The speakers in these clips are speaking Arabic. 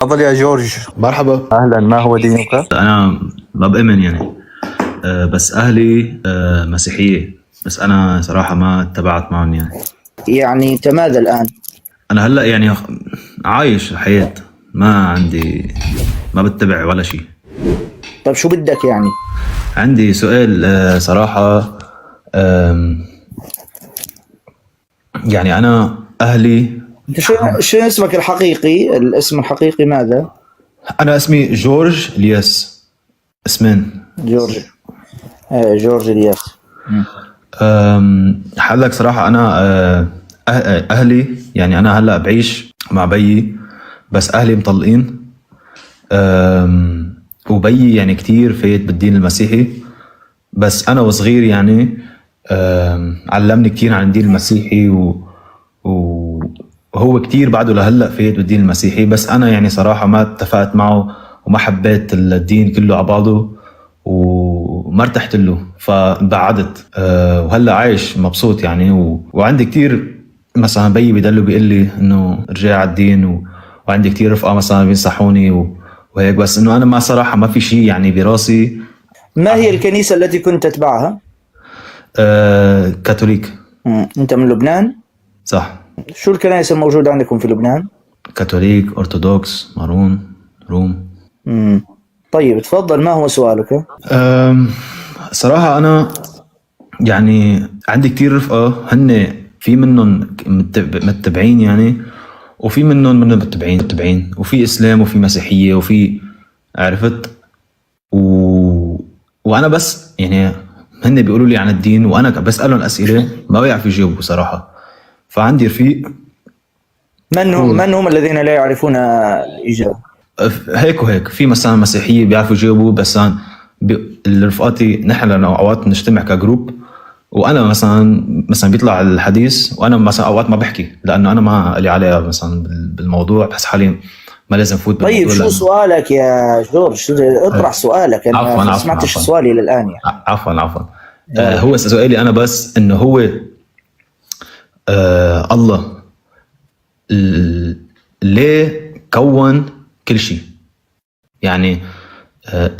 تفضل يا جورج. مرحبا. أهلا، ما هو دينك؟ انا ما بأمن يعني. بس اهلي مسيحيه، بس انا صراحه ما اتبعت معهم يعني. يعني أنت ماذا الآن؟ انا هلا يعني عايش الحياه، ما بتبع ولا شيء. طب شو بدك يعني؟ عندي سؤال صراحه. يعني انا اهلي، أنت شو اسمك الحقيقي؟ الاسم الحقيقي ماذا؟ انا اسمي جورج الياس، اسمين. جورج. جورج الياس. حالك صراحة أنا أهلي يعني أنا هلأ بعيش مع بيي، بس أهلي مطلقين. وبيي يعني كتير فايت بالدين المسيحي، بس أنا وصغير يعني علمني كتير عن الدين المسيحي وهو كتير بعده لهلأ فايت بالدين المسيحي، بس أنا يعني صراحة ما اتفقت معه وما حبيت الدين كله على بعضه وما ارتحت له، فبعدت. وهلا عايش مبسوط يعني وعندي كتير مثلا بيي بيدلوا بيقول لي انه رجع على الدين وعندي كتير رفقه مثلا بينصحوني وهيك، بس انه انا ما صراحه ما في شيء يعني براسي. ما هي الكنيسة التي كنت تتبعها؟ كاثوليك. أنت من لبنان؟ صح. شو الكنائس الموجودة عندكم في لبنان؟ كاثوليك، ارثوذكس، مارون، روم. طيب تفضل، ما هو سؤالك؟ صراحه انا يعني عندي كتير رفقة، هن في منهم متبعين يعني، وفي منهم متبعين، وفي إسلام وفي مسيحية وفي، عرفت. وأنا بس يعني هن بيقولوا لي عن الدين وأنا بسألهم أسئلة ما بيعرفوا يجاوبوا صراحة. فعندي رفيق. من هم الذين لا يعرفون الإجابة؟ هيك وهيك، في مثلا مسيحية بيعرفوا يجاوبوا، بس رفقاتي نحن أوقات نجتمع كجروب، وانا مثلا بيطلع الحديث وانا مثلا اوقات ما بحكي لانه انا ما لي علاقه مثلا بالموضوع، بحس حالي ما لازم فوت بالموضوع. طيب شو سؤالك يا جورج؟ اطرح سؤالك. انا عفواً. سمعتش سؤالي للآن يعني. عفوا. هو سؤالي انا بس انه هو الله ليه كون كل شيء يعني؟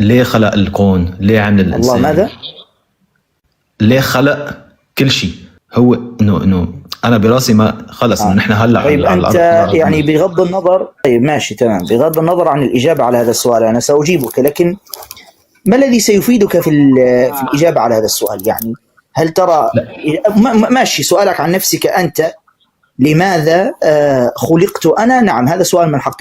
ليه خلق الكون؟ ليه عمل الانسان؟ الله ماذا؟ ليه خلق كل شيء؟ هو انه انا براسي ما خلص انه نحن هلا طيب على انت الأرض. يعني بغض النظر، طيب ماشي تمام، بغض النظر عن الإجابة على هذا السؤال انا سأجيبك، لكن ما الذي سيفيدك في الإجابة على هذا السؤال؟ يعني هل ترى ماشي سؤالك عن نفسك أنت، لماذا خلقت أنا؟ نعم، هذا سؤال من حقي.